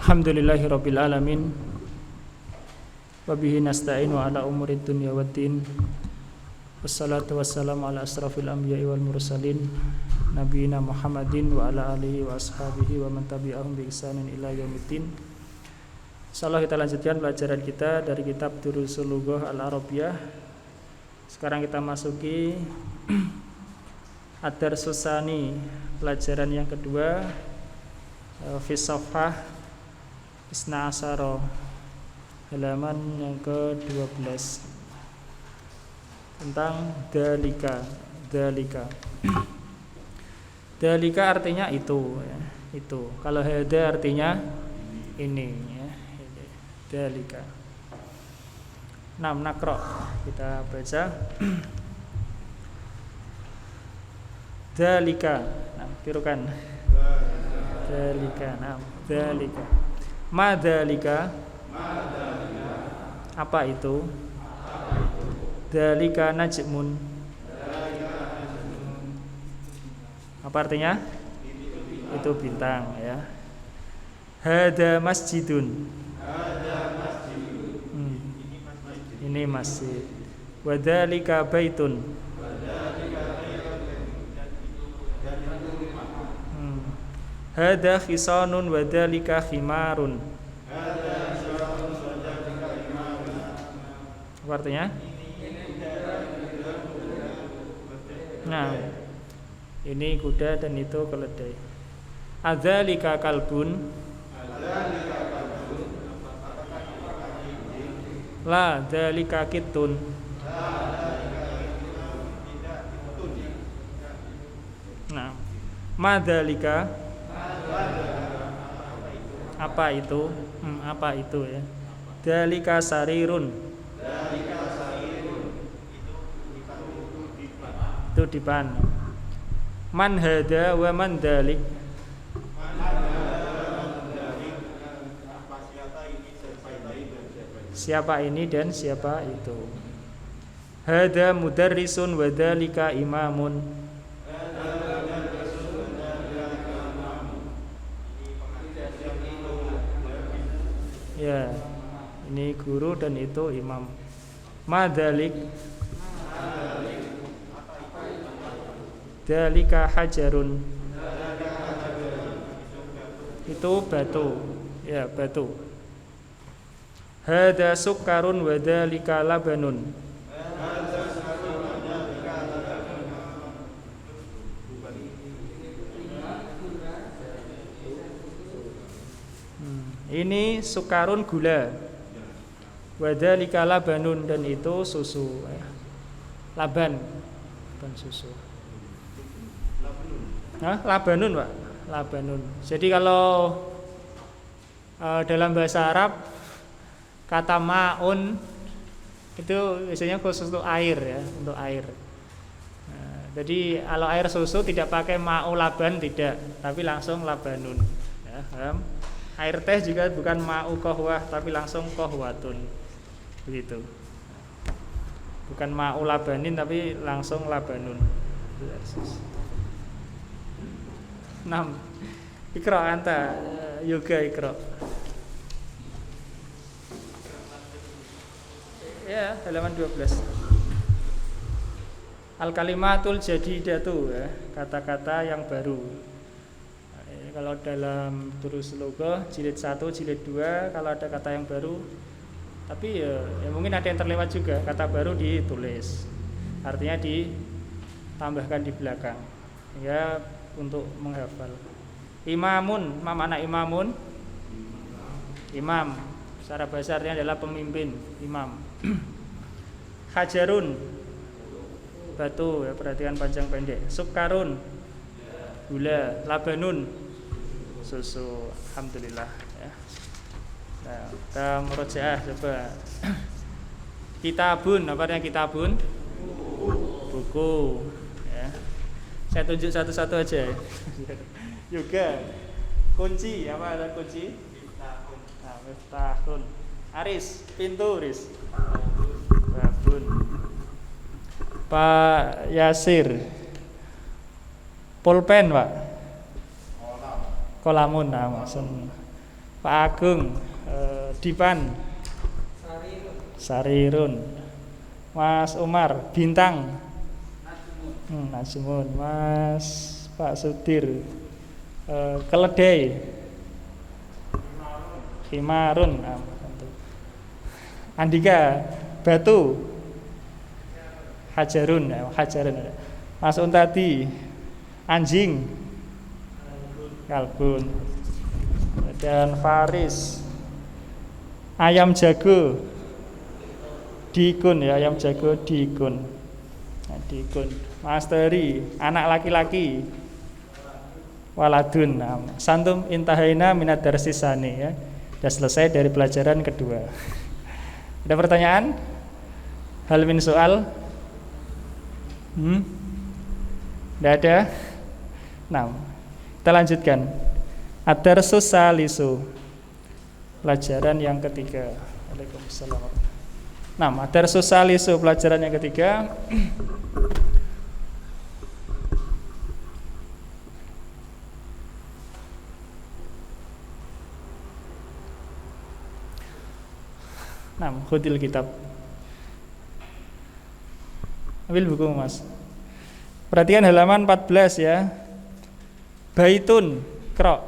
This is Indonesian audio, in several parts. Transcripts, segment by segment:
Alhamdulillahirabbil alamin. Wa bihi nasta'inu ala umurid dunya waddin. Wassalatu wassalamu ala asrafil anbiya'i wal mursalin nabiyina Muhammadin wa ala alihi wa ashabihi wa man tabi'ahum bi ihsanin ila yaumiddin. Insyaallah kita lanjutkan pelajaran kita dari kitab Durusul Lughah Al-Arabiyyah. Sekarang kita masuki Ad-Darsus Tsani, pelajaran yang kedua, fi Shafhah Isna Asyara, halaman yang ke-12, tentang dalika. Dalika artinya itu, ya. Itu. Kalau hada artinya ini, ya. Dalika. Nakro, kita baca. Dalika. Tirukan. Dalika. Dalika. Madalika. Apa itu? Dalika najmun. Apa artinya? Itu bintang, ya. Hada masjidun. Ini masjid. Wadalika baitun. Hada khisanun wadalika khimarun. Apa artinya? Nah, ini kuda dan itu keledai. Adzalika kalbun. La dzalika kitun. Nah, madzalika. Apa itu? Apa itu, ya? Dzalika sarirun. Itu dipan. Man hada wa man dzalik. Siapa ini dan siapa itu? Hada mudarrisun wa dzalika imamun. Ya, ini guru dan itu imam. Madzalik. Dzalika hajarun. Itu batu. Ya, batu. Hada sukarun wa dzalika labanun. Ini sukarun gula. Wa dzalika labanun, dan itu susu. Laban susu. Labanun, Pak. Labanun. Jadi kalau dalam bahasa Arab kata ma'un itu biasanya khusus untuk air, ya, untuk air. Nah, jadi kalau air susu tidak pakai ma'u laban, tidak, tapi langsung labanun, ya, paham? Air teh juga bukan ma'u kohwah, tapi langsung kohwatun, begitu. Bukan ma'u labanin, tapi langsung labanun. 6. Ikra anta, yoga ikra. Ya, halaman 12. Al-kalimatul jadidatu, ya, kata-kata yang baru. Kalau dalam Durusul Lughah jilid 1, jilid 2, kalau ada kata yang baru, tapi ya mungkin ada yang terlewat juga, kata baru ditulis, artinya ditambahkan di belakang, ya, untuk menghafal. Imamun, mana imamun? Imam, secara bahasa artinya adalah pemimpin, imam. Hajarun, batu, ya, perhatikan panjang pendek. Sukarun, gula. Labanun, susu. Alhamdulillah, ya. Nah, kita murojaah coba. Kitabun, apa artinya kitabun? Buku, ya. Saya tunjuk satu-satu aja. Yoga. Kunci, apa ada kunci? Miftahun. Aris, pintu, Riz. Babun. Pak Yasir. Pulpen, Pak. Kolamun, maksud. Pak Agung, Dipan, Sarirun, Mas Umar, Bintang, Najmun, Mas Pak Sudir, Keledai, Himarun, Andika, Batu, Hajarun, Mas Untadi, Anjing, Kalbun, dan Faris, Ayam Jago, Dikun ya, Ayam Jago Dikun, Dikun, Mas Teri, anak laki-laki, Waladun, Santum intahaina minad darsisani ya, sudah selesai dari pelajaran kedua. Ada pertanyaan? Hal min soal? Tidak ada? Nah, kita lanjutkan. Ad-darsus salisu, pelajaran yang ketiga. Waalaikumsalam. Nah, ad-darsus salisu, pelajaran yang ketiga. Nah, khudil kitab. Ambil buku Mas. Perhatikan halaman 14 ya. Baitun, Qra.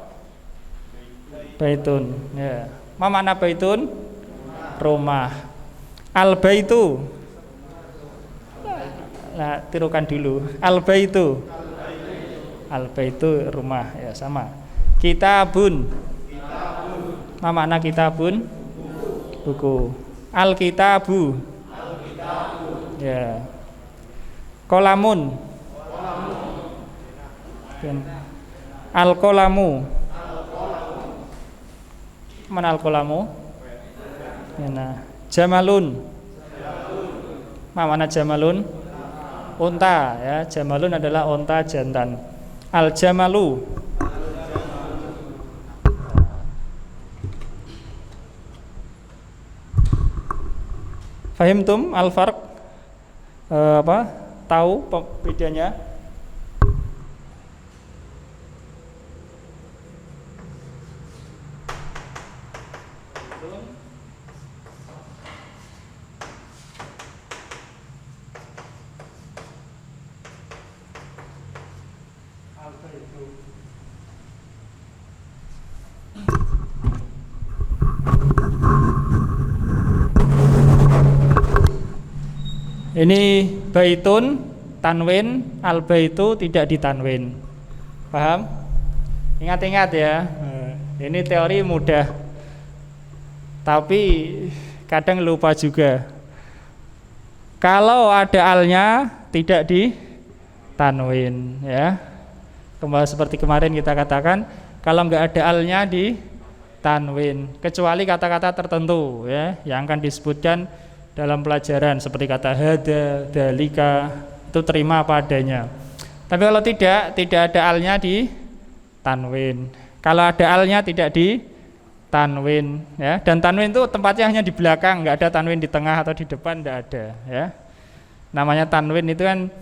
Baitun, ya. Ma makna baitun? Rumah. Al baitu. Nah, tirukan dulu. Al baitu. Al baitu rumah, ya sama. Kitabun. Ma makna kitabun? Buku. Al-kitabu. Ya. Kolamun. Al-kolamu. Mana al-kolamu? Ya, nah. Jamalun. Mana jamalun? Unta ya. Jamalun adalah unta jantan. Al-jamalu. Fahimtum al-farq? Tahu bedanya? Ini baitun tanwin, al baitu tidak ditanwin. Paham? Ingat-ingat ya. Ini teori mudah. Tapi kadang lupa juga. Kalau ada alnya tidak ditanwin ya. Kembali seperti kemarin kita katakan, kalau enggak ada alnya ditanwin, kecuali kata-kata tertentu ya yang akan disebutkan dalam pelajaran seperti kata hada, dalika, itu terima apa adanya. Tapi kalau tidak ada alnya di tanwin. Kalau ada alnya tidak di tanwin ya. Dan tanwin itu tempatnya hanya di belakang, enggak ada tanwin di tengah atau di depan, enggak ada ya. Namanya tanwin itu kan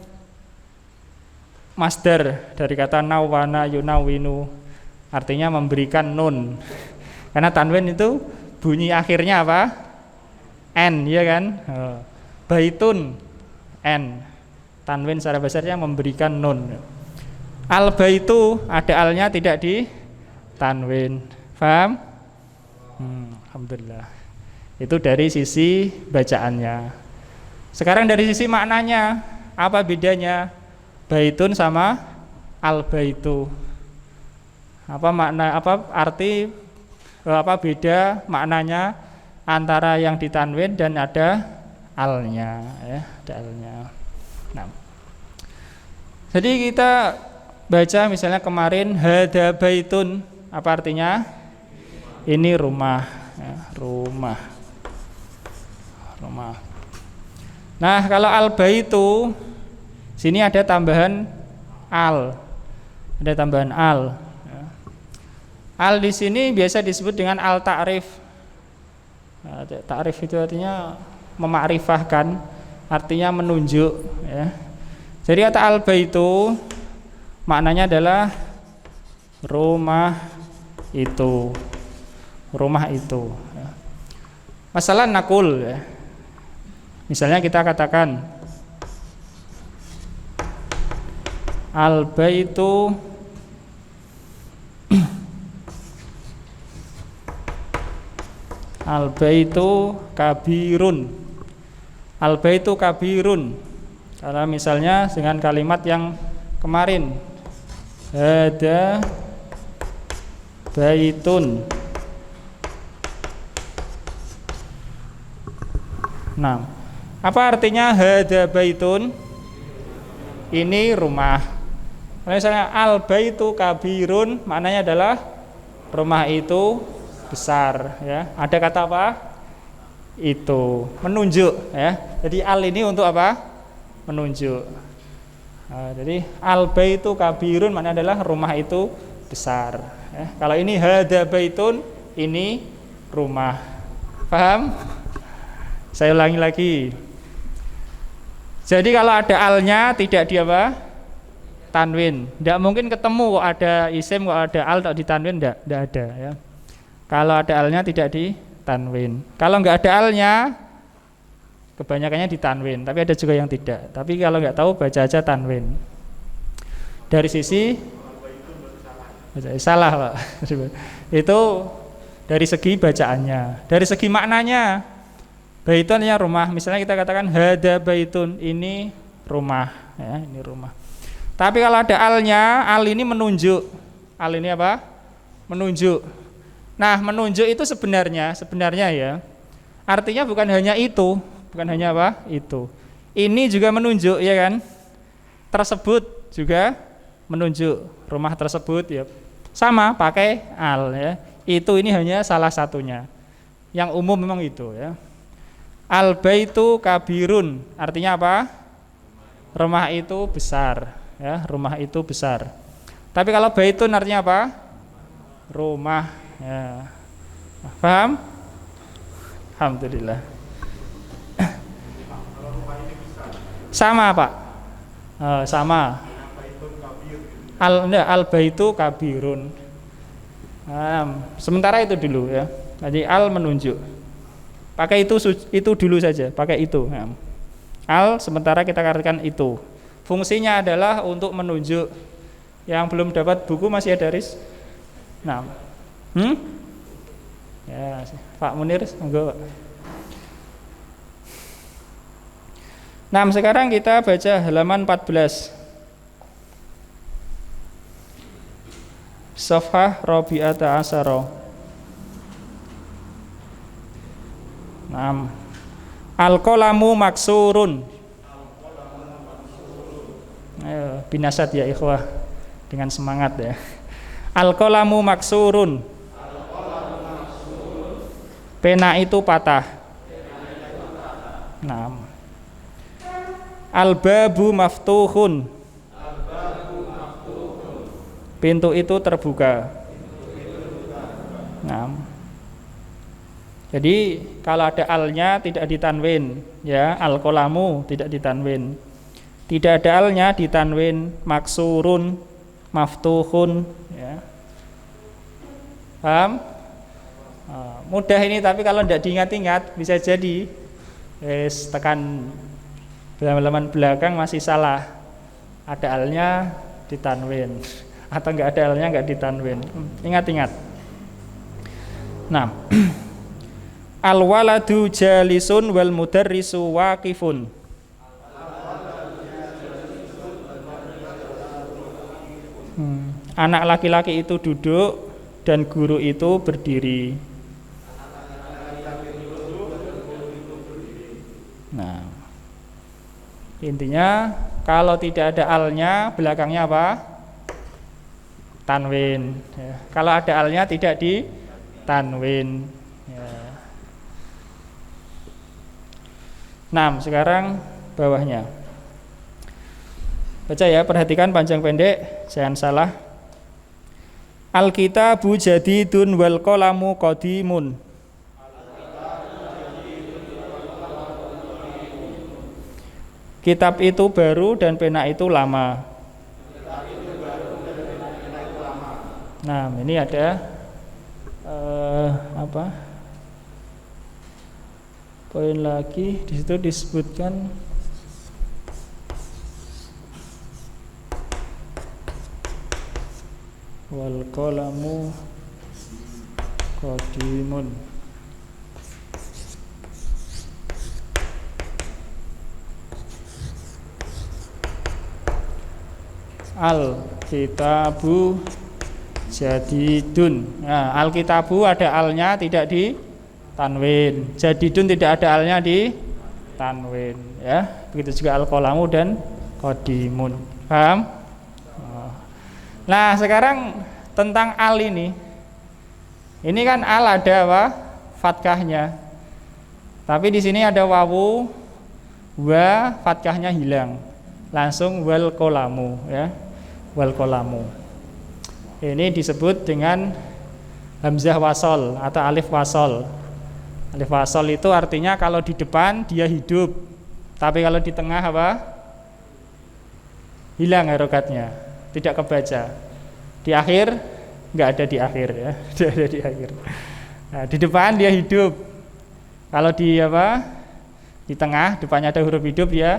masdar dari kata nawana yunawinu, artinya memberikan nun. Karena tanwin itu bunyi akhirnya apa? N, ya kan? Baitun N. Tanwin secara besarnya memberikan nun. Al baitu ada alnya tidak di tanwin. Paham? Alhamdulillah. Itu dari sisi bacaannya. Sekarang dari sisi maknanya, apa bedanya baitun sama al baitu? Apa makna, apa arti, apa beda maknanya antara yang ditanwin dan ada alnya ya, ada alnya. Nah, jadi kita baca misalnya kemarin hada baitun, apa artinya? Ini rumah ya, rumah. Nah, kalau al baitu sini ada tambahan al. Ada tambahan al ya. Al di sini biasa disebut dengan al ta'rif. Nah, ta'rif itu artinya memakrifahkan, artinya menunjuk ya. Jadi kata al baitu maknanya adalah rumah itu. rumah itu. Ya. Masalah nakul ya. Misalnya kita katakan al-baitu al-baitu kabirun. Al-baitu kabirun. Karena misalnya dengan kalimat yang kemarin, hada baitun. Nah, apa artinya hada baitun? Ini rumah. Misalnya al baitu kabirun, maknanya adalah rumah itu besar ya. Ada kata apa? Itu menunjuk ya. Jadi al ini untuk apa? Menunjuk. Nah, jadi al baitu kabirun maknanya adalah rumah itu besar ya. Kalau ini hada baitun, ini rumah. Paham? Saya ulangi lagi. Jadi kalau ada alnya tidak di apa? Tanwin. Tidak mungkin ketemu kok ada isim, kok ada al tak ditanwin, tidak ada ya. Kalau ada alnya tidak ditanwin. Kalau nggak ada alnya, kebanyakannya ditanwin. Tapi ada juga yang tidak. Tapi kalau nggak tahu baca aja tanwin. Dari sisi salah Pak. Itu dari segi bacaannya. Dari segi maknanya, baitun ya rumah. Misalnya kita katakan hada baitun, ini rumah ya, ini rumah. Tapi kalau ada alnya, al ini menunjuk. Al ini apa? Menunjuk. Nah, menunjuk itu sebenarnya ya. Artinya bukan hanya itu, bukan hanya apa? Itu. Ini juga menunjuk ya kan? Tersebut juga menunjuk. Rumah tersebut ya sama pakai al ya. Itu ini hanya salah satunya. Yang umum memang itu ya. Al baitu kabirun, artinya apa? Rumah itu besar ya, rumah itu besar. Tapi kalau baitun artinya apa? Rumah ya. Paham? Alhamdulillah. Sama Pak. Sama. Al baitu kabirun. Sementara itu dulu ya. Jadi al menunjuk. Pakai itu dulu saja, pakai itu. Al sementara kita katakan itu. Fungsinya adalah untuk menunjuk. Yang belum dapat buku masih ada Riz? Nah. Ya, Pak Munir, monggo. Nah, sekarang kita baca halaman 14. Safhah Rabi'ata Asyara. Naam. Al-qalamu maksurun. Ayo, binasat ya ikhwah. Dengan semangat ya. Al-qalamu maksurun. Pena itu patah. Naam. Al-babu maftuhun. Pintu itu terbuka. Naam. Jadi kalau ada alnya tidak ditanwin ya, al-qalamu tidak ditanwin. Tidak ada alnya ditanwin, maksurun, maftuhun ya. Paham? Mudah ini, tapi kalau tidak diingat-ingat bisa jadi tekan halaman belakang masih salah. Ada alnya ditanwin atau enggak ada alnya enggak ditanwin. Ingat-ingat. Nah, al-waladu jalisun wal mudarrisu waqifun. Anak laki-laki itu duduk dan guru itu berdiri. Nah, intinya kalau tidak ada alnya belakangnya apa? Tanwin ya. Kalau ada alnya tidak ditanwin ya. Nah, sekarang bawahnya. Baca ya, perhatikan panjang pendek, jangan salah. Al-kitabu jadidun wal qalamu qadimun. Kitab itu baru dan pena itu lama. Nah, ini ada apa? Poin lagi di situ disebutkan wal qalamu qadimun. Al kitabu jadidun. Nah, al kitabu ada alnya tidak di tanwin. Jadidun tidak ada alnya di tanwin, ya. Begitu juga al qalamu dan qadimun. Paham? Nah, sekarang tentang al ini. Ini kan al ada apa? Fathahnya. Tapi di sini ada wawu, wa fathahnya hilang. Langsung wal qalamu, ya. Wal qalamu. Ini disebut dengan hamzah wasol atau alif wasol. Alif wasol itu artinya kalau di depan dia hidup, tapi kalau di tengah apa? Hilang harokatnya, tidak kebaca. Di akhir nggak ada di akhir, ya. Tidak ada di akhir. Nah, di depan dia hidup. Kalau di apa? Di tengah depannya ada huruf hidup, ya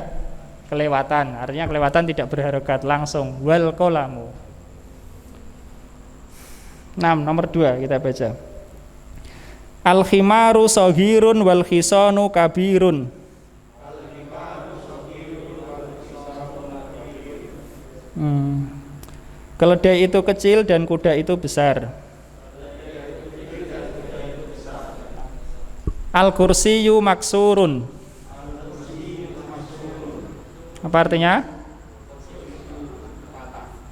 kelewatan. Artinya kelewatan tidak berharokat, langsung wal qalamu. 6, nomor 2 kita baca. Al khimaru saghirun wal khisanu kabirun. Keledai itu kecil dan kuda itu besar. Al kursiyu maksurun. Apa artinya?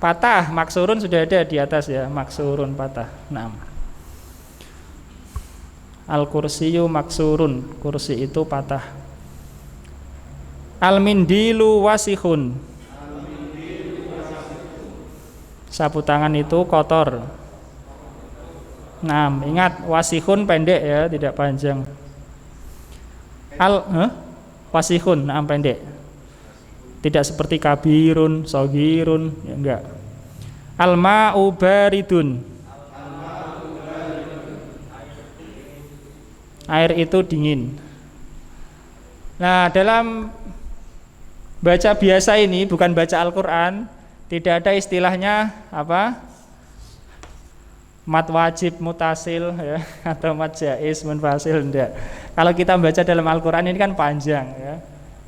Patah. Maksurun sudah ada di atas, ya. Maksurun patah. 6. Al kursiyu maksurun. Kursi itu patah. Al mindilu wasihun. Sapu tangan itu kotor. 6. Ingat, wasihun pendek, ya, tidak panjang. Wasihun, 6 pendek. Tidak seperti kabirun, sogirun, ya enggak. Al-ma'u baridun. Air itu dingin. Nah, dalam baca biasa ini, bukan baca Al-Quran, tidak ada istilahnya apa? Mat wajib mutasil, ya, atau mat jaiz munfasil, enggak. Kalau kita baca dalam Al-Quran ini kan panjang, ya.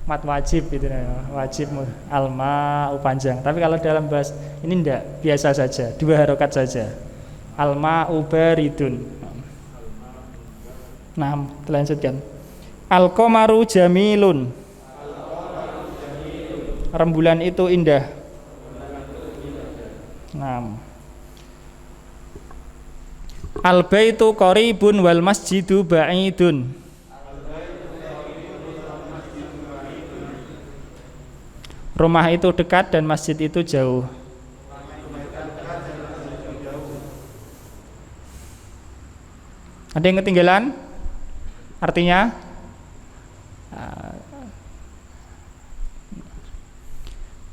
Mat wajib gitu, wajib alma panjang. Tapi kalau dalam bahasa ini enggak, biasa saja, 2 harokat saja. Alma ubaridun. Nah, lanjutkan. Al qamaru jamilun. Rembulan itu indah. Nah. Al baitu qaribun wal masjidu ba'idun. Rumah itu dekat dan masjid itu jauh. Ada yang ketinggalan? Artinya?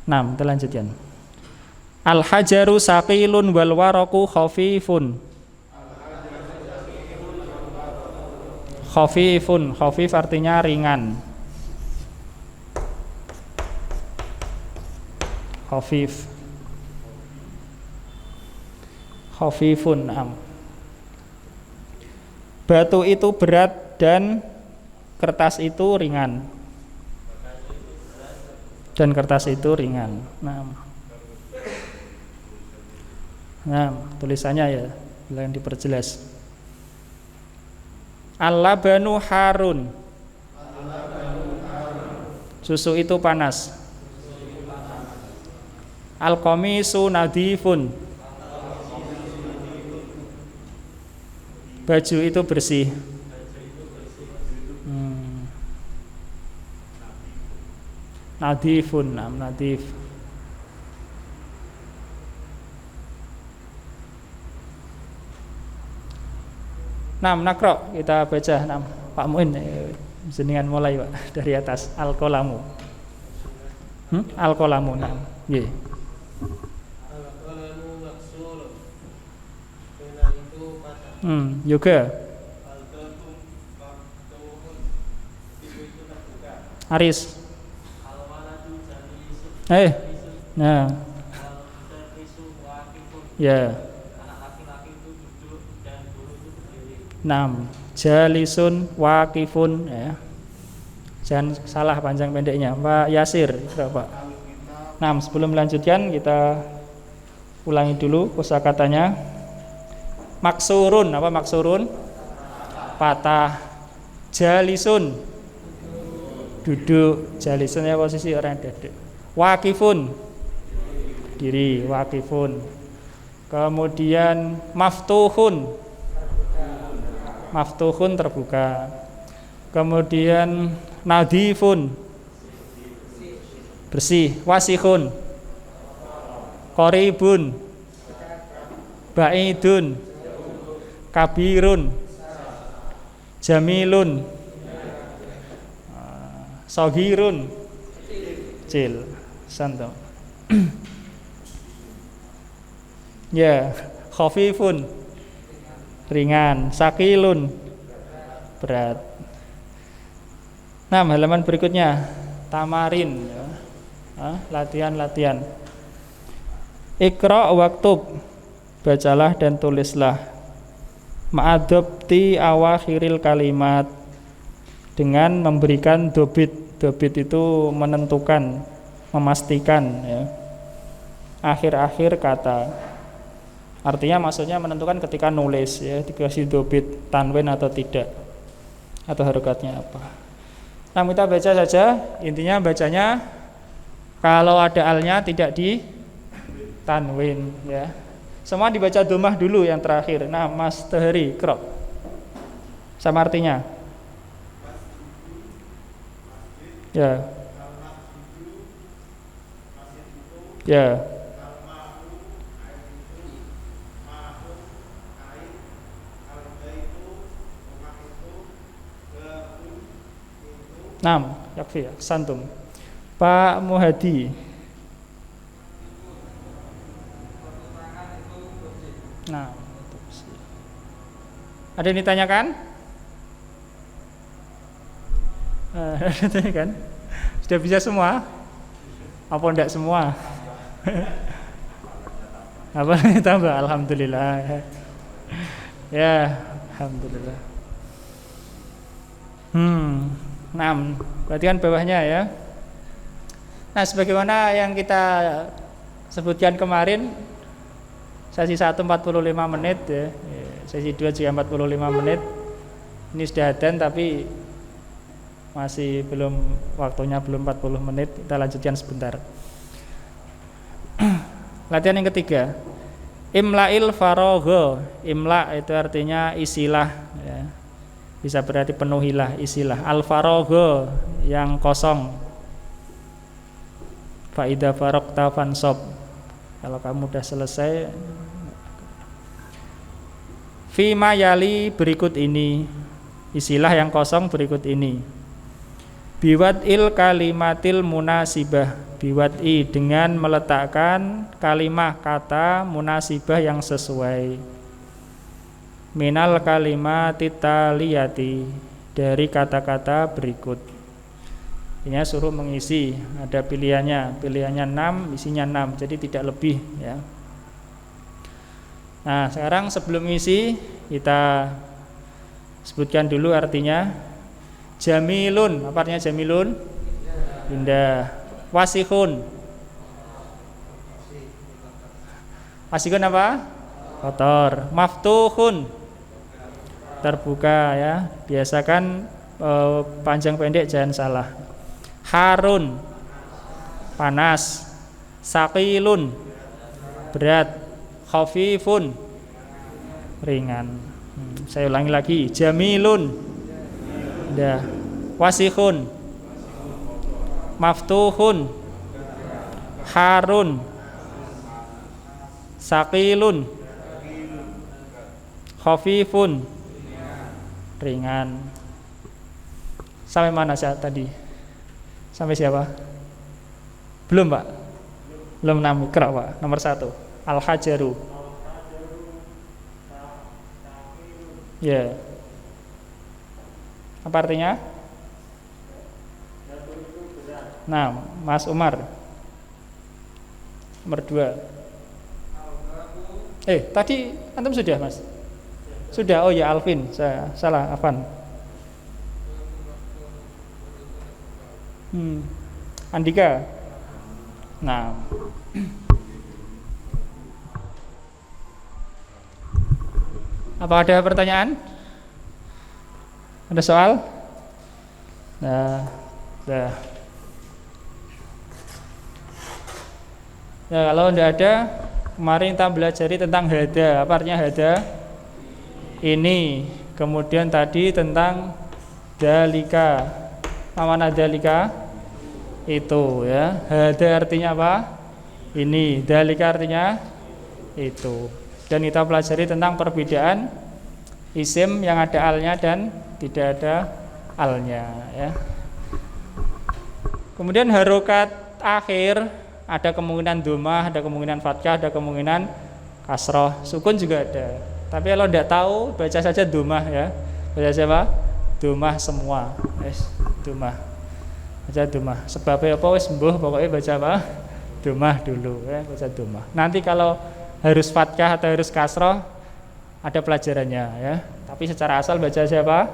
Nah, kita lanjutkan. Al hajaru saqilun wal waraku khafifun. Khafifun, khafif artinya ringan. Khafif. Khafifun. Batu itu berat dan kertas itu ringan. Dan kertas itu ringan. Nah, tulisannya, ya, yang diperjelas. Al-labanu harun. Susu itu panas. Al-qamisu nadifun. Baju itu bersih. Nadifun, nadif. Nakro kita baca. Pak Muin, jenengan mulai, Pak, dari atas. Al-qalamu. Al-qalamu, nggih. Al-qalamu maksurun. Pena itu patah. Yoga. Aris. Nah, ya. 6. Jalisun waqifun ya. Jangan salah panjang pendeknya. Pak Yasir, Pak. 6. Sebelum melanjutkan kita ulangi dulu kosakatanya. Maksurun, apa maksurun? Patah. Jalisun, duduk. Jalisun ya posisi orang duduk. Waqifun, diri. Waqifun. Kemudian maftuhun, maftuhun terbuka. Kemudian nadifun, bersih. Wasihun, qoribun, ba'idun, kabirun, jamilun, soghirun, kecil. Santo. Ya, khafifun, ringan. Sakilun, berat. Nah, halaman berikutnya tamarin ya. Latihan-latihan. Iqra waktub, bacalah dan tulislah. Ma'adobti awakhiril kalimat, dengan memberikan dobit. Dobit itu menentukan, memastikan ya. Akhir-akhir kata. Artinya maksudnya menentukan ketika nulis ya, dikasih dobit tanwin atau tidak, atau harokatnya apa. Nah, kita baca saja. Intinya bacanya kalau ada alnya tidak di tanwin ya. Semua dibaca domah dulu yang terakhir. Nah, Mas Tehri, krok. Sama artinya. Ya. Ya. 6. Yakfi ya, santum. Pak Muhadi. Nah, ada yang ditanyakan? Kan? Sudah bisa semua? Apa enggak semua? Apa tambah? Alhamdulillah. Ya, alhamdulillah. 6. Berarti kan bawahnya ya. Nah, sebagaimana yang kita sebutkan kemarin, sesi 1 45 menit ya. Sesi 2 juga 45 menit. Ini sudah adzan tapi masih belum, waktunya belum 40 menit. Kita lanjutkan sebentar. Latihan yang ketiga. Imla'il faragha. Imla itu artinya isilah ya. Bisa berarti penuhilah, isilah. Al-faragha, yang kosong. Fa idza faraqta fansab. Kalau kamu sudah selesai. Fima yali, berikut ini. Isilah yang kosong berikut ini. Biwad'il kalimatil munasibah. Biwad'i, dengan meletakkan kalimah kata munasibah yang sesuai. Minal kalimatit taliyati, dari kata-kata berikut. Ini suruh mengisi, ada pilihannya 6, isinya 6, jadi tidak lebih ya. Nah, sekarang sebelum isi kita sebutkan dulu artinya. Jamilun, apa artinya jamilun? Indah. Wasihun. Wasihun apa? Kotor. Maftuhun, terbuka ya. Biasakan panjang pendek jangan salah. Harun, panas. Sakilun, berat. Khafifun, ringan. Saya ulangi lagi. Jamilun, indah. Wasihun, maftuhun, harun, sakilun, khafifun, ringan. Sampai mana saya tadi? Sampai siapa? Belum, Pak? Belum. 6. Ikra, Pak. Nomor 1. Al-hajaru. Ya. Apa artinya? Nah, Mas Umar. Nomor 2. Tadi antum sudah, Mas? Sudah. Oh ya, Alvin. Saya salah, Afan. Andika. Nah. Apa ada pertanyaan? Ada soal? Nah. Ya, kalau tidak ada, kemarin kita belajar tentang hada. Apa artinya hada? Ini. Kemudian tadi tentang dalika. Mana dalika? Itu ya. Hada artinya apa? Ini. Dalika artinya itu. Dan kita pelajari tentang perbedaan isim yang ada alnya dan tidak ada alnya ya. Kemudian harokat akhir ada kemungkinan dhammah, ada kemungkinan fathah, ada kemungkinan kasroh, sukun juga ada. Tapi kalau tidak tahu baca saja dhammah ya. Baca siapa? Dhammah semua. Dhammah. Baca dhammah. Sebabnya apa wis mbuh pokoknya baca apa? Dhammah dulu ya, baca dhammah. Nanti kalau harus fathah atau harus kasroh ada pelajarannya ya. Tapi secara asal baca siapa?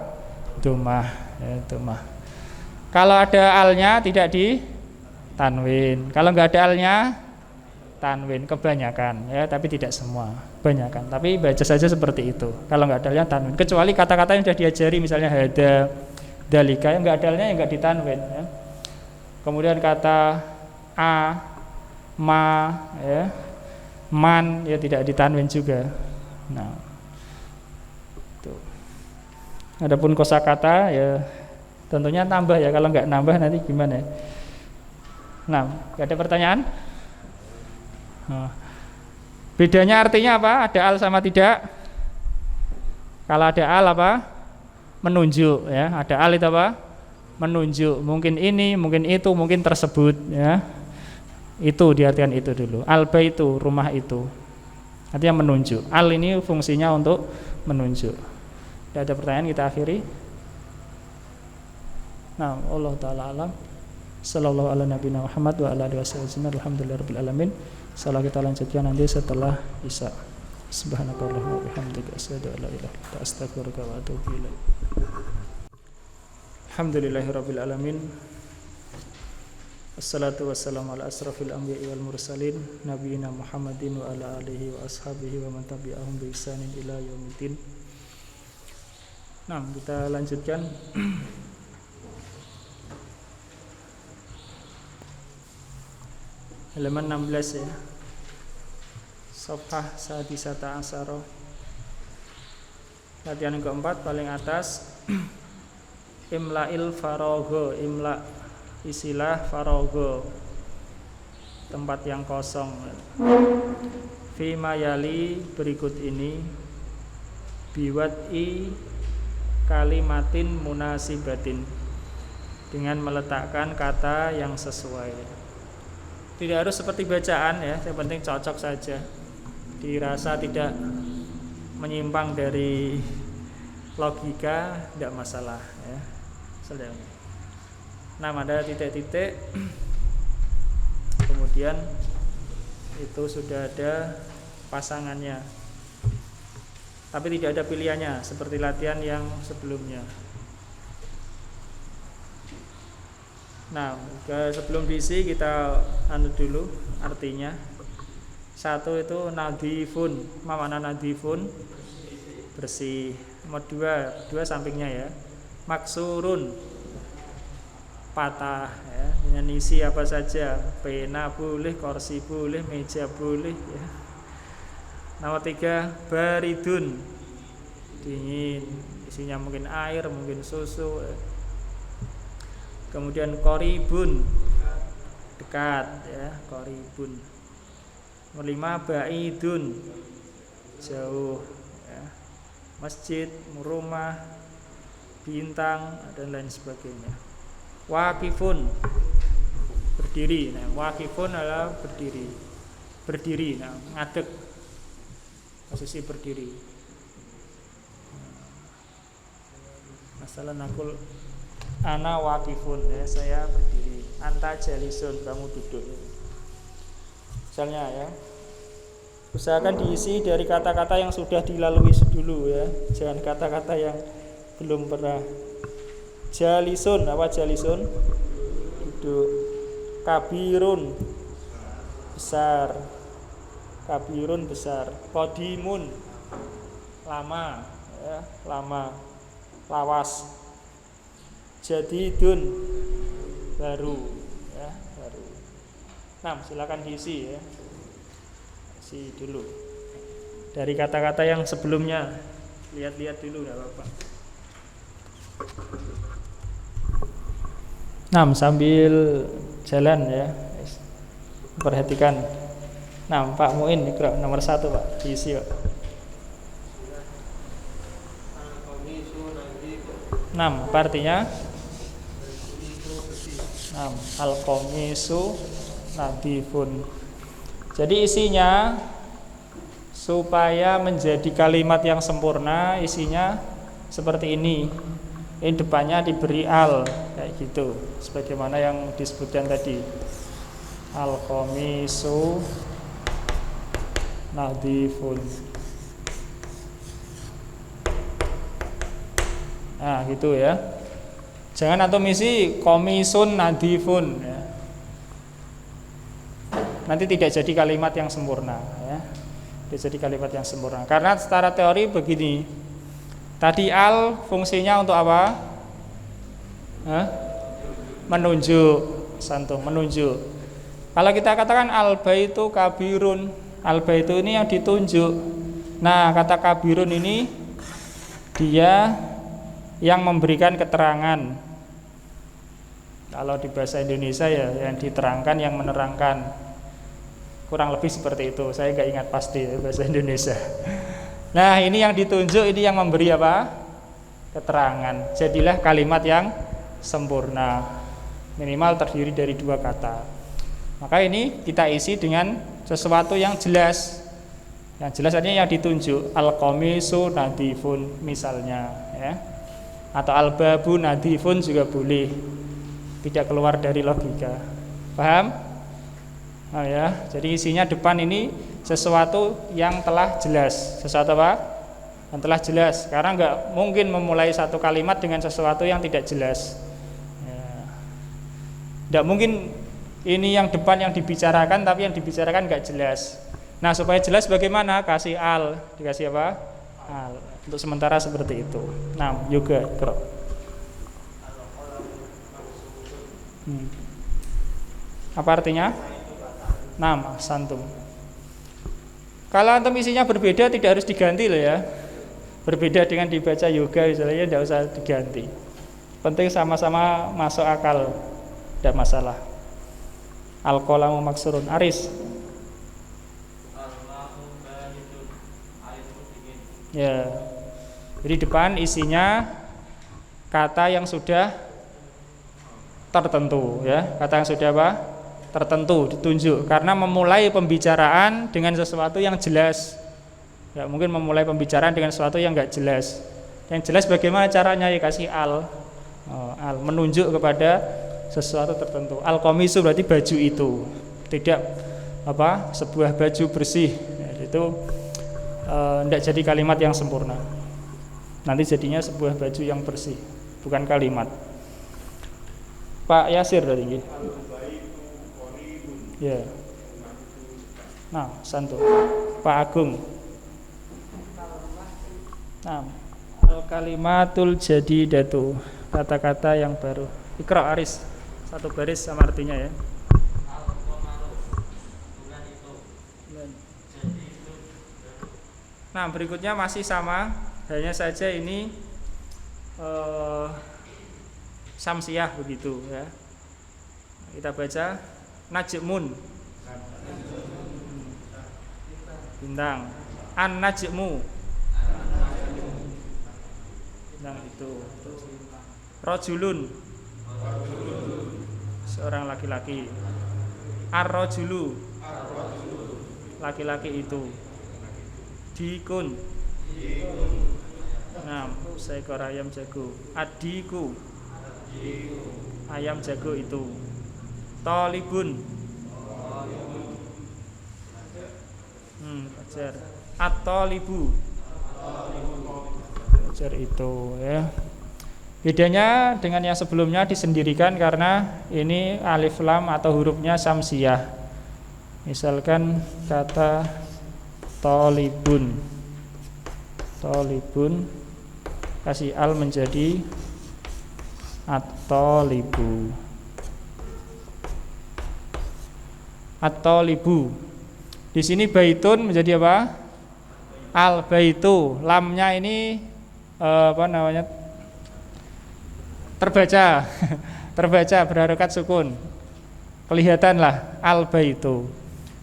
Dhammah ya, dhammah. Kalau ada alnya tidak di tanwin. Kalau nggak ada alnya tanwin kebanyakan ya, tapi tidak semua, kebanyakan. Tapi baca saja seperti itu. Kalau nggak ada alnya tanwin. Kecuali kata-kata yang sudah diajari misalnya hada, dalika yang nggak ada alnya yang nggak ditanwin ya. Kemudian kata a, ma ya, man ya tidak ditanwin juga. Nah, tuh. Adapun kosakata ya tentunya tambah ya, kalau nggak nambah nanti gimana ya? Nah, nggak ada pertanyaan? Bedanya artinya apa? Ada al sama tidak? Kalau ada al apa? Menunjuk ya. Ada al itu apa? Menunjuk. Mungkin ini, mungkin itu, mungkin tersebut ya. Itu diartikan itu dulu. Al-baitu, rumah itu. Artinya menunjuk. Al ini fungsinya untuk menunjuk. Tidak ada pertanyaan, kita akhiri. Nah, Allah taala alam. Sallallahu ala nabiyina Muhammad wa ala alihi wasallam. Alhamdulillahirabbil alamin. Salah kita lanjutkan nanti setelah Isya. Subhanakallahumma wa bihamdika asyhadu an la ilaha illa anta astaghfiruka wa atubu ilaik. Alhamdulillahirabbil alamin. Assalatu wassalamu ala asrafil anbiya'i wal mursalin nabiyina Muhammadin wa ala alihi wa ashabihi wa man tabi'ahum bi ihsanin ila yaumiddin. Nah, kita lanjutkan. Halaman 16 ya. Safhah sadisata asyara. Latihan keempat paling atas. Imla'il faragha, imla isilah faragha, tempat yang kosong. Fi mayali berikut ini biwad'i kalimatin munasibatin, dengan meletakkan kata yang sesuai. Tidak harus seperti bacaan ya, yang penting cocok saja. Dirasa tidak menyimpang dari logika, tidak masalah ya. Nah, ada titik-titik. Kemudian itu sudah ada pasangannya. Tapi tidak ada pilihannya seperti latihan yang sebelumnya. Nah, sebelum diisi kita dulu artinya. Satu itu nadhifun. Apa makna nadhifun? Bersih. Nomor dua sampingnya ya. Maksurun, patah ya. Dengan isi apa saja. Pena boleh, kursi boleh, meja boleh ya. Nomor 3 baridun, dingin. Isinya mungkin air, mungkin susu ya. Kemudian qoribun, dekat ya, qoribun. Nomor 5 ba'idun, jauh ya. Masjid, rumah, bintang dan lain sebagainya. Waqifun, berdiri. Nah, waqifun adalah berdiri. Berdiri, nah, ngadeg. Posisi berdiri. Masalah nakul ana waqifun ya, saya berdiri. anta jalisun, kamu duduk. Misalnya ya, usahakan diisi dari kata-kata yang sudah dilalui dulu ya, jangan kata-kata yang belum pernah. Jalisun, apa jalisun? Duduk. Kabirun, besar. Kabirun, besar. Qadimun, lama ya, lama. Lawas. Jadidun, baru ya, baru. Nah, silakan diisi ya. Isi dulu. Dari kata-kata yang sebelumnya. Lihat-lihat dulu enggak apa-apa. Nah, sambil jalan ya. Perhatikan. Nah, Pak Muin nomor 1 Pak, diisi Pak. 6, apa artinya? 6, al-qamisu nadifun. Jadi isinya supaya menjadi kalimat yang sempurna, isinya seperti ini. Ini depannya diberi al, kayak gitu, sebagaimana yang disebutkan tadi. Al-qamisu nadifun. Nah, gitu ya. Jangan antum isi komisun nadifun ya. Nanti tidak jadi kalimat yang sempurna ya. Tidak jadi kalimat yang sempurna. Karena secara teori begini. Tadi al fungsinya untuk apa? Menunjuk, santum, menunjuk. Kalau kita katakan al baitu kabirun, al baitu ini yang ditunjuk. Nah, kata kabirun ini dia yang memberikan keterangan. Kalau di bahasa Indonesia ya yang diterangkan, yang menerangkan. Kurang lebih seperti itu. Saya nggak ingat pasti ya, bahasa Indonesia. Nah, ini yang ditunjuk, ini yang memberi apa? Keterangan. Jadilah kalimat yang sempurna. Minimal terdiri dari 2 kata. Maka ini kita isi dengan sesuatu yang jelas. Yang jelas artinya yang ditunjuk. Al-qamisu nadifun misalnya ya. Atau al-babu nadifun juga boleh. Tidak keluar dari logika. Paham? Oh ya, jadi isinya depan ini sesuatu yang telah jelas. Sesuatu apa? Yang telah jelas. Karena enggak mungkin memulai satu kalimat dengan sesuatu yang tidak jelas ya. Enggak mungkin ini yang depan yang dibicarakan, tapi yang dibicarakan enggak jelas. Nah, supaya jelas bagaimana? Kasih al. Dikasih apa? Al. Untuk sementara seperti itu. Nah, juga apa artinya? Nama santum. Kalau antum isinya berbeda tidak harus diganti loh ya. Berbeda dengan dibaca yoga misalnya, tidak usah diganti. Penting sama-sama masuk akal, tidak masalah. Al-qalamu maksurun. Aris. Ya. Jadi depan isinya kata yang sudah tertentu ya. Kata yang sudah apa? Tertentu, ditunjuk. Karena memulai pembicaraan dengan sesuatu yang jelas. Ya, mungkin memulai pembicaraan dengan sesuatu yang enggak jelas. Yang jelas bagaimana caranya? Ya kasih al. Al menunjuk kepada sesuatu tertentu. Al-qamisu berarti baju itu. Tidak apa? Sebuah baju bersih. Ya, itu tidak jadi kalimat yang sempurna. Nanti jadinya sebuah baju yang bersih, bukan kalimat. Pak Yasir dari ya. Nah, santu. Pak Agung. Nah, al-kalimatul jadidatu, kata-kata yang baru. Iqra Aris, satu baris sama artinya ya. Nah, berikutnya masih sama, hanya saja ini samsiah begitu ya. Kita baca najmun, bintang. An-najmu, bintang itu. Rajulun, seorang laki-laki. Ar-rajulu, laki-laki itu. Dikun, nah, seekor ayam jago. Adiku, ayam jago itu. Tolibun. Fajar. At-tolibu. Fajar itu ya. Bedanya dengan yang sebelumnya disendirikan karena ini alif lam atau hurufnya samsiyah. Misalkan kata tolibun. Tolibun kasih al menjadi at-tolibu. At-tolibu. Di sini baitun menjadi apa? Al-baitu. Lamnya ini terbaca. Terbaca berharokat sukun. Kelihatanlah al-baitu.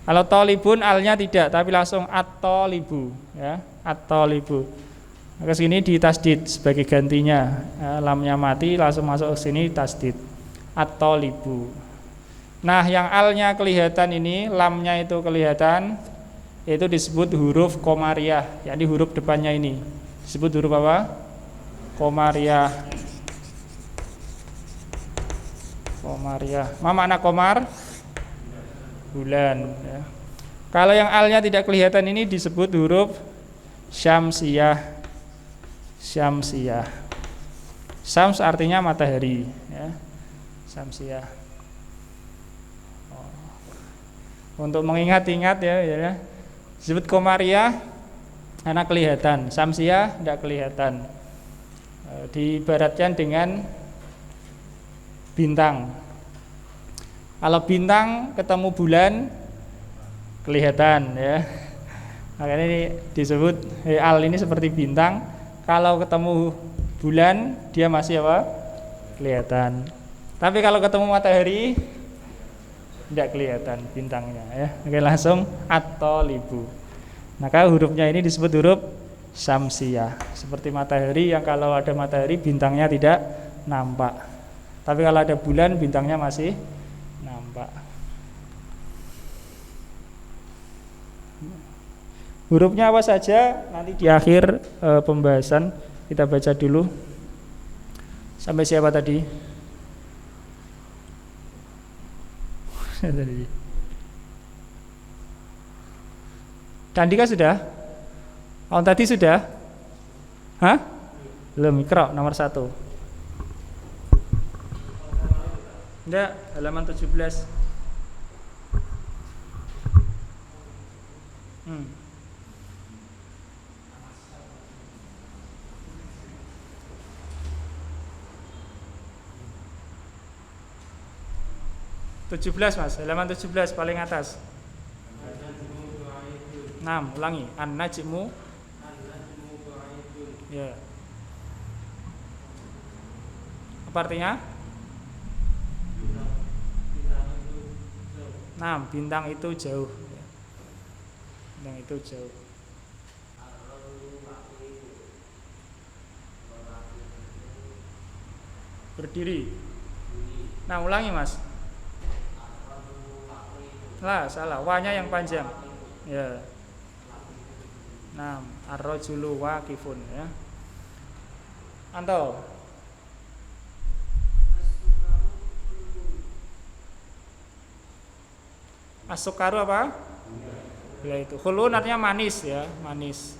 Kalau tolibun alnya tidak tapi langsung at-tolibu ya, at-tolibu. Ke sini ditasdid sebagai gantinya. Lamnya mati langsung masuk ke sini tasdid. At-tolibu. Nah, yang alnya kelihatan ini, lamnya itu kelihatan, itu disebut huruf komariah, yakni huruf depannya ini. Disebut huruf apa? Komariah. Komariah. Apa makna komar? Bulan ya. Kalau yang alnya tidak kelihatan ini disebut huruf syamsiyah. Syamsiyah. Syams artinya matahari ya. Syamsiyah. Untuk mengingat-ingat ya. Disebut komariah karena kelihatan, syamsiyah tidak kelihatan. Diibaratkan dengan bintang. Kalau bintang ketemu bulan kelihatan ya. Makanya ini disebut al ini seperti bintang. Kalau ketemu bulan dia masih apa? Kelihatan. Tapi kalau ketemu matahari tidak kelihatan bintangnya ya. Oke, langsung at-tolibu. Maka hurufnya ini disebut huruf syamsiyah. Seperti matahari yang kalau ada matahari bintangnya tidak nampak. Tapi kalau ada bulan bintangnya masih nampak. Hurufnya apa saja nanti di akhir pembahasan. Kita baca dulu. Sampai siapa tadi? Candika sudah? Oh tadi sudah? Hah? Belum, Iqra nomor 1. Enggak, halaman 17. 17 Mas, halaman 17 paling atas. 6, ulangi. An-najmu. Ya. Apa artinya? 6, bintang itu jauh. Bintang itu jauh. Berdiri. Nah, ulangi Mas. Lah, salah. Wa-nya yang panjang. Ya. Nah, ar-rajulu waqifun ya. Anto. As-sukaru apa? Ya itu. Khulun artinya manis ya, manis.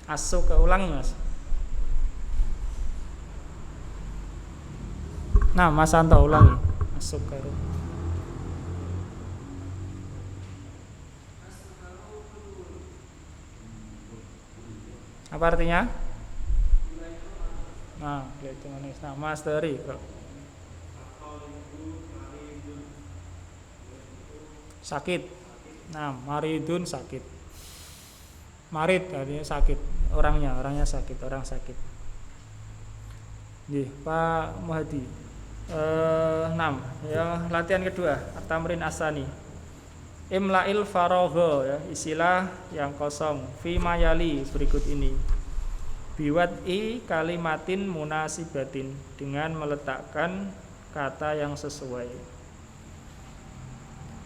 As-suka, ulangi Mas. Nah, Mas Anto ulangi. As-sukaru. Apa artinya? Nah, itu manis. Nah, Mas dari sakit. Nah, maridun sakit. Marid artinya sakit. Orangnya sakit, orang sakit. Nggih, Pak Muhadi. 6 ya, latihan kedua at-tamrin asani. Imla'il faragha ya, istilah yang kosong fi mayali berikut ini. Biwad'i kalimatin munasibatin, dengan meletakkan kata yang sesuai.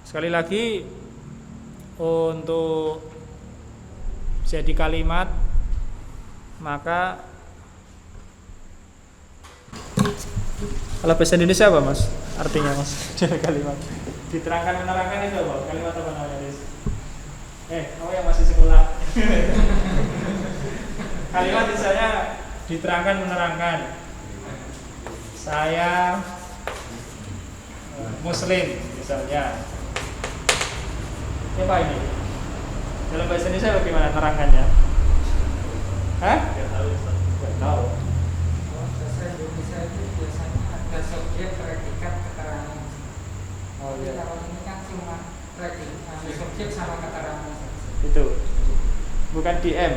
Sekali lagi, untuk jadi kalimat maka Kalau bahasa Indonesia apa mas? Artinya mas kalimat diterangkan menerangkan itu apa? Kalimat apa namanya Des? Kamu yang masih sekolah. Kalimat misalnya diterangkan menerangkan. Saya Muslim misalnya. Apa ini? Dalam bahasa Indonesia bagaimana terangkannya? Hah? Nggak tahu. Bahasa Indonesia itu biasanya ada subjek, predikat, keterangan. Iya. Kalau ini kan cuma predikat, subjek sama keterangan. Itu bukan DM.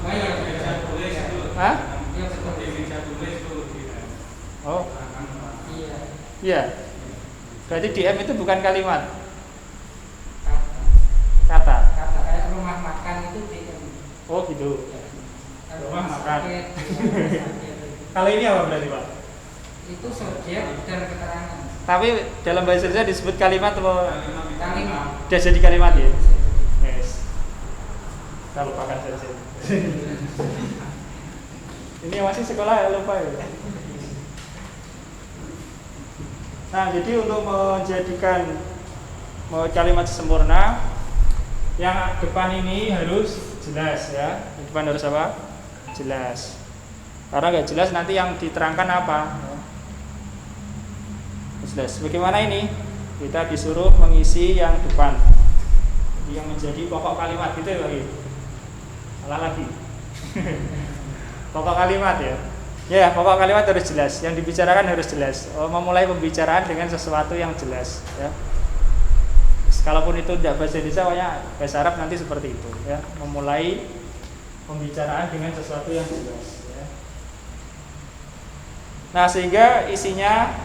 Oh iya, bisa tulis itu. Hah? Iya betul. Bisa tulis itu. Oh. Iya. Iya. Berarti DM itu bukan kalimat. Kata. Kata. Kayak rumah makan itu DM. Oh gitu. Ya. Rumah makan. Sakit, Kalau ini apa berarti Pak? itu subjek dan keterangan. Tapi dalam bahasa Indonesia disebut kalimat atau Kalimat. udah jadi kalimat ya? Yes. Kita lupakan saja. Ini yang masih sekolah ya lupa ya. Nah, jadi untuk menjadikan kalimat sempurna, yang depan ini harus jelas ya. Yang depan harus apa? Jelas. Karena nggak jelas nanti yang diterangkan apa? Jelas. Bagaimana ini? Kita disuruh mengisi yang depan, yang menjadi pokok kalimat gitu ya lagi. Salah lagi. Pokok kalimat ya. Ya, pokok kalimat harus jelas. Yang dibicarakan harus jelas. Memulai pembicaraan dengan sesuatu yang jelas. Ya. Kalaupun itu tidak bahasa Indonesia, pokoknya bahasa Arab nanti seperti itu. Ya. Memulai pembicaraan dengan sesuatu yang jelas. Ya. Nah, sehingga isinya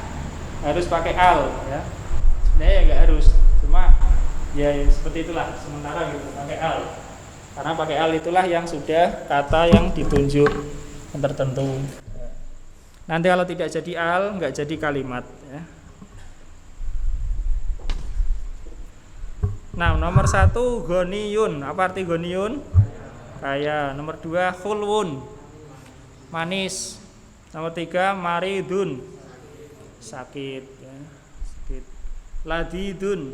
harus pakai al. Ya. Sebenarnya ya nggak harus. Cuma ya seperti itulah. Sementara gitu pakai al. Karena pakai al itulah yang sudah kata yang ditunjuk tertentu. Nanti kalau tidak jadi al, nggak jadi kalimat. Ya. Nah, nomor 1 ghaniyun. Apa arti ghaniyun? Kaya. Nomor 2 khulwun, manis. Nomor 3 maridun, sakit. Ya. Sakit. Ladidun,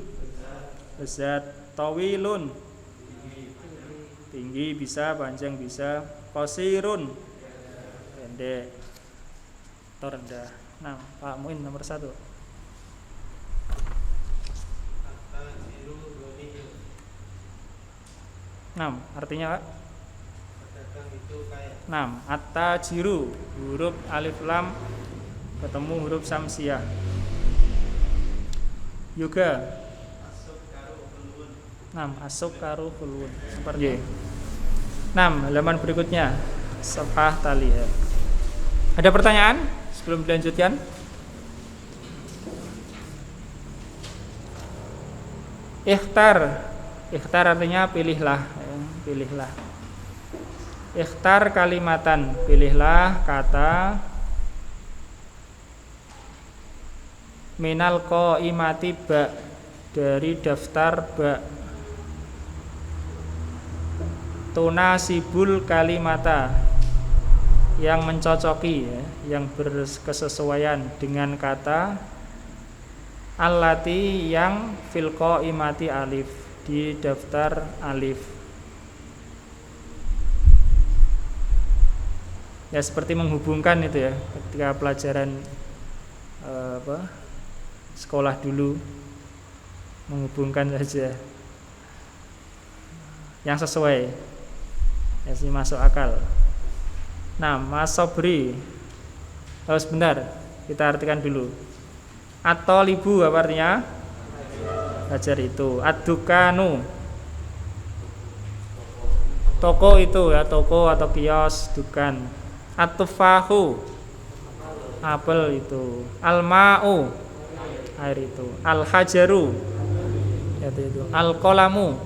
lezat. Tawilun, tinggi bisa, panjang bisa. Qasirun, pendek atau rendah. Nah, Pak Muin nomor 1. Artinya Pak? At-tajiru, huruf alif lam ketemu huruf samsiah. Juga as-sukaru khulwun. Seperti 6, halaman berikutnya. Safhah taliyah. Ada pertanyaan sebelum dilanjutkan? Ikhtar artinya pilihlah, ya, pilihlah. Ikhtar kalimatan, pilihlah kata minal qaimati ba, dari daftar ba. Tunasibul kalimata, yang mencocoki ya, yang berkesesuaian dengan kata allati, yang fil qaimati alif, di daftar alif. Ya seperti menghubungkan itu ya, ketika pelajaran sekolah dulu, menghubungkan saja yang sesuai, ya sih masuk akal. Nah, masobri, sebentar kita artikan dulu. At-talibu apa artinya? Belajar itu. Ad-dukanu, toko itu ya, toko atau kios, dukan. At-tufahu, apel itu. Al-ma'u, air itu. Al-hajaru, itu. Al-qalamu,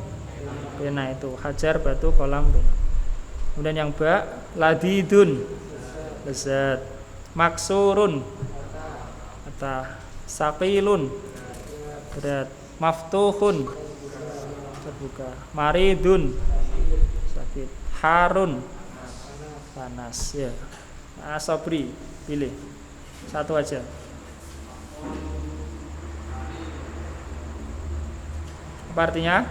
pena itu. Hajar batu, kolam pena. Kemudian yang ba, ladidun, lezat. Maksurun, kata. Saqilun, berat. Maftuhun, terbuka. Maridun, sakit. Harun, panas ya. Asabri, pilih. Satu aja. Apa artinya?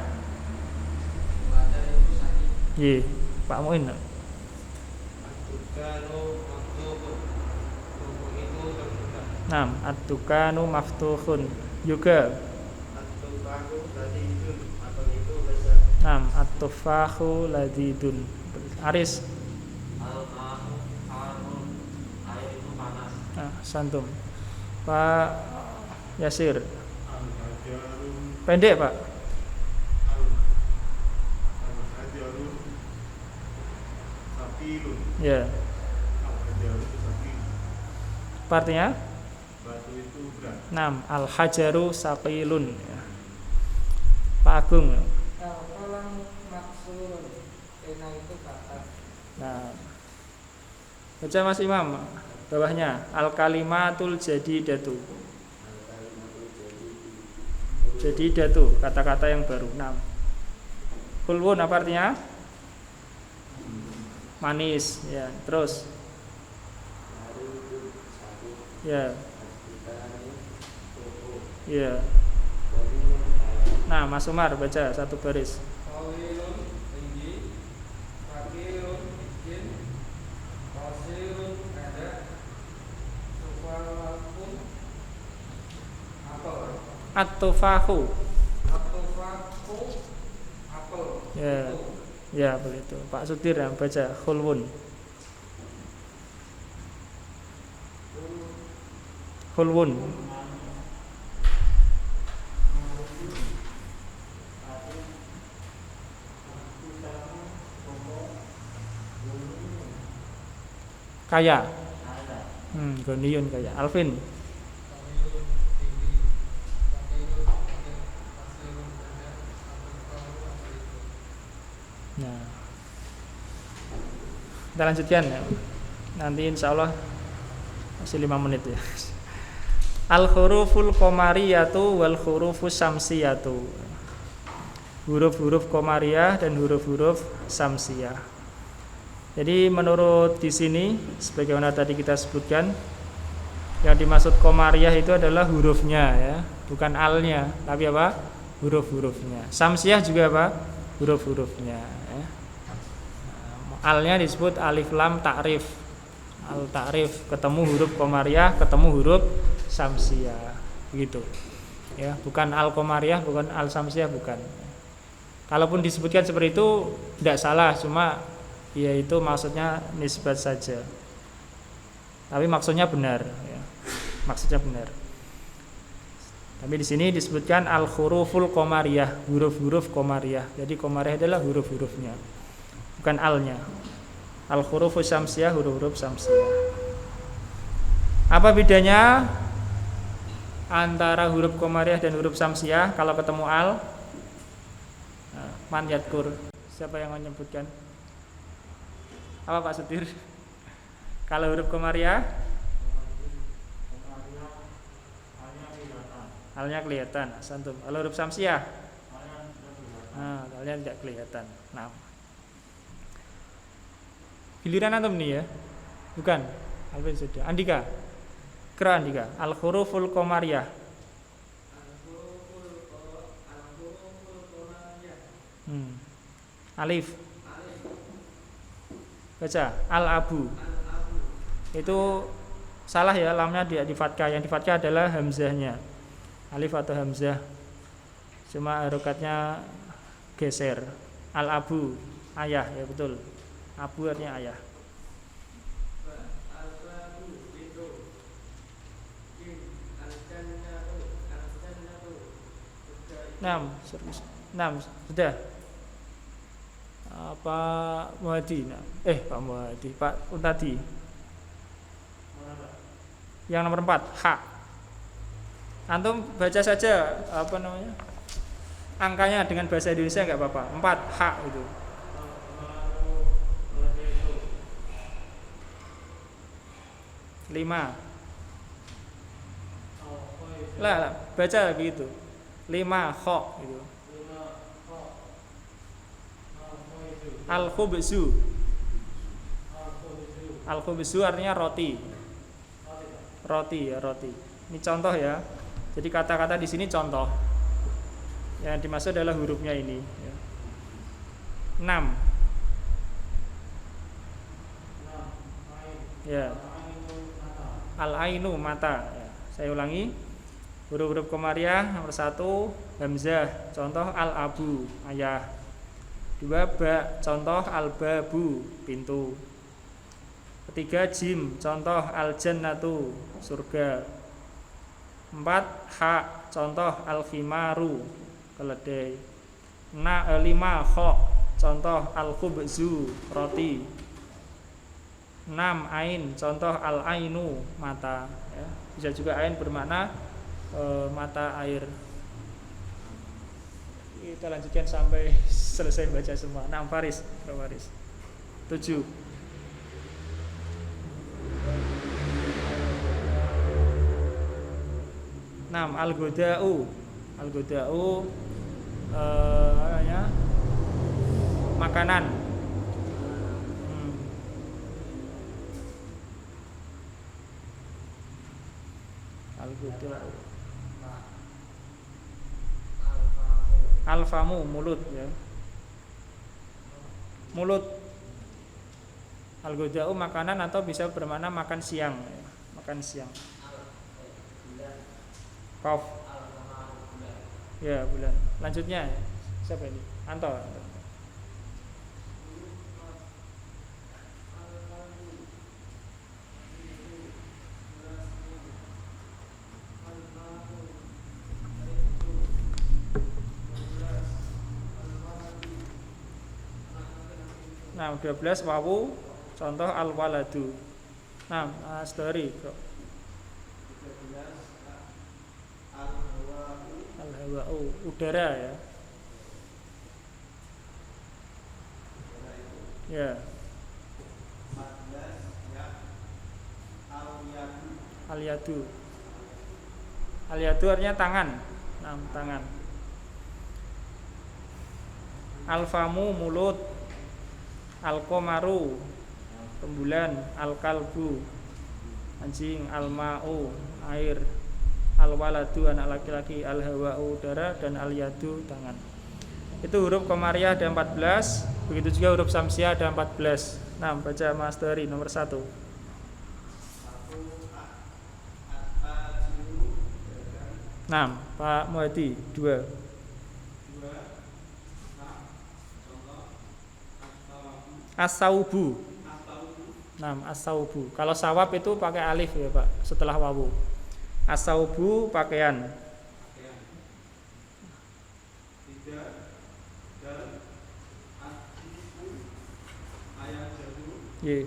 Iya, Pak Muin. Nah, at-tukanu maftuhun juga. Nah, at-tufahu ladidun. Aris. Air itu panas. Nah, santum. Pak Yasir. Pendek, Pak. Ya. Apa artinya? Batu itu berat. 6. Al-hajaru saqilun. Ya. Pak Agung. Kalau maksud pena itu kata. Nah, baca Mas Imam. Bawahnya al-kalimatul jadidatu. Jadidatu, kata-kata yang baru. 6. Hulwun apa artinya? Manis, ya. Terus ya. Ya. Nah, Mas Umar baca satu baris. Tawilun tinggi, fakirun miskin, qasirun ada, sufalakun apel, At-tufahu. atufaku apel. Ya. Ya, begitu. Pak Sudir yang baca khulwun. Khulwun. Kaya. Goniun kaya. Alvin. Tawilun tinggi, fakirun miskin, qasirun ada, atufaku apel. Nah, kita lanjutkan ya. Nanti insya Allah masih 5 menit ya. Al-huruful qamariyatu wal hurufus samsiyatu. Huruf-huruf qamariyah dan huruf-huruf samsiyah. Jadi menurut di sini sebagaimana tadi kita sebutkan, yang dimaksud qamariyah itu adalah hurufnya ya, bukan alnya, tapi apa? Huruf-hurufnya. Samsiyah juga apa? Huruf-hurufnya ya. Alnya disebut alif lam ta'rif. Al ta'rif, ketemu huruf qamariyah, ketemu huruf samsiyah. Begitu. Ya, bukan al qamariyah, bukan al samsiyah, bukan. Kalaupun disebutkan seperti itu tidak salah, cuma ya itu maksudnya nisbat saja. Tapi maksudnya benar ya. Maksudnya benar. Tapi di sini disebutkan al-huruful qamariyah, huruf-huruf qamariyah. Jadi qamariyah adalah huruf-hurufnya, bukan alnya. Al-hurufus samsiyah, huruf-huruf samsiyah. Apa bedanya antara huruf qamariyah dan huruf samsiyah kalau ketemu al? Man yadkur. Siapa yang menyebutkan? Apa Pak Sudir? Kalau huruf qamariyah halnya kelihatan, santum. Kalau huruf samsiyah, halnya tidak kelihatan. Nah, giliran antum nih ya, bukan? Alvin sudah. Andika, kera Andika. Al huruful qamariyah. Alif. Baca al-abu. Itu salah ya, lamnya di fathah. Yang di fathah adalah hamzahnya. Alif atau hamzah. Cuma harokatnya geser. Al-abu, ayah ya betul. Abu artinya ayah. Enam sudah. Pak Muhadi, Pak Muhadi, Pak Untadi. Yang nomor 4, H. Antum baca saja apa namanya? Angkanya dengan bahasa Indonesia enggak apa-apa. 4, H itu. Lima. Lah, baca begitu. 5, kho itu. Al-khubzu. Al-khubzu artinya roti. roti ya, roti. Ini contoh ya. Jadi kata-kata di sini contoh. Yang dimaksud adalah hurufnya ini ya. 6. Ya. Al-ainu mata ya. Saya ulangi. Huruf-huruf komariah nomor 1 hamzah, contoh al-abu ayah. 2 ba, contoh al-babu pintu. 3 jim, contoh al-jannatu surga. 4 ha, contoh al-khimaru keledai. 5 kha, contoh al-khubzu roti. 6 ain, contoh al-ainu mata ya. Bisa juga ain bermakna mata air. Kita lanjutkan sampai selesai baca semua. 6 Faris, Faris. 7. Al-goda'u. Al-goda'u makanan. Al-goda'u. Al-famu mulut ya. Mulut. Al-goda'u makanan atau bisa bermakna makan siang ya. Makan siang. Qaf. Ya, bulan. Lanjutnya siapa ini? Anto. Nah, 12 wawu, contoh al-waladu. Nah, story kok. Al-hawa'u, udara ya. Ya. Al-yadu. Al-yadu artinya tangan. Nah, tangan. Al-famu mulut. Al-qamaru rembulan, al-kalbu anjing, al-ma'u air, al-waladu anak laki-laki, al-hawa'u udara, dan al-yadu tangan. Itu huruf komariah ada 14. Begitu juga huruf samsiah ada 14. Nah, baca Mas Dari nomor 1. Nah, Pak Muhadi 2. As-saubu. Nah, as-saubu. Kalau sawab itu pakai alif ya, Pak, setelah wawu. As-saubu pakaian. Ye.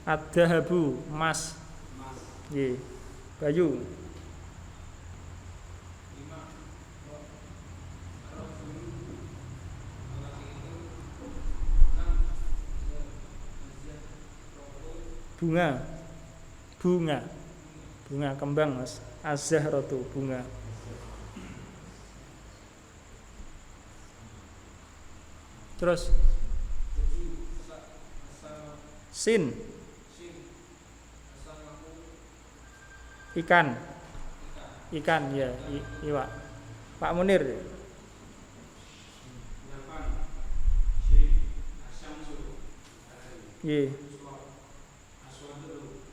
Ad-dahabu emas. Ye. Bayu. Bunga, bunga, bunga kembang mas, az-zahratu bunga. Terus sin, ikan, ikan ya, iwak. Pak Munir. Ye.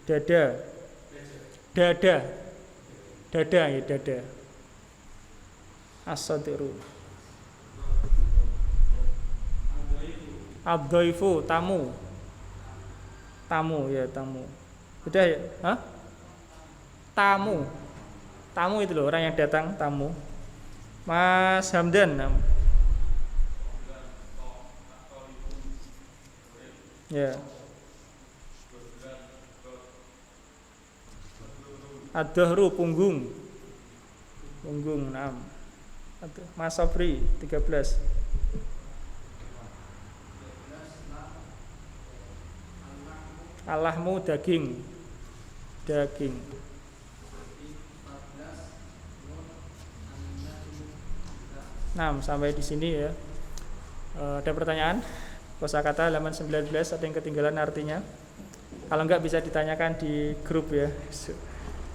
Dada, dada, dada ya dada. As-sadiru. Ad-dhaifu tamu, tamu ya tamu. Sudah ya? Hah? Tamu, tamu itu loh orang yang datang tamu. Mas Hamdan. Ya. Ad-dhahru punggung. Punggung 6. Mas Sobri 13. Allahmu daging. Daging. Nah, sampai di sini ya. Ada pertanyaan? kosakata halaman 19, ada yang ketinggalan artinya. Kalau enggak bisa ditanyakan di grup ya.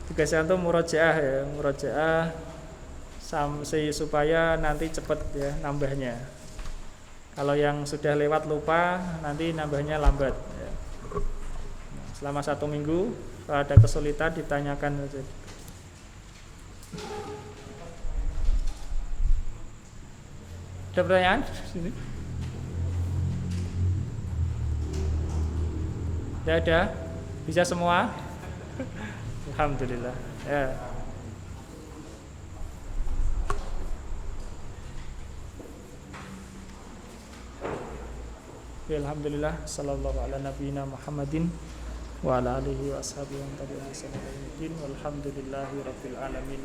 Tugasnya untuk murojaah ya, murojaah supaya nanti cepat ya nambahnya. Kalau yang sudah lewat lupa, nanti nambahnya lambat ya. Nah, selama 1 minggu kalau ada kesulitan ditanyakan saja. Ada pertanyaan? Sini. Tidak ada? Bisa semua? Alhamdulillah. Ya. Alhamdulillah. Sallallahu ala nabiyina Muhammadin wa ala alihi wa ashabihi wa tabi'in. Walhamdulillahi rabbil alamin.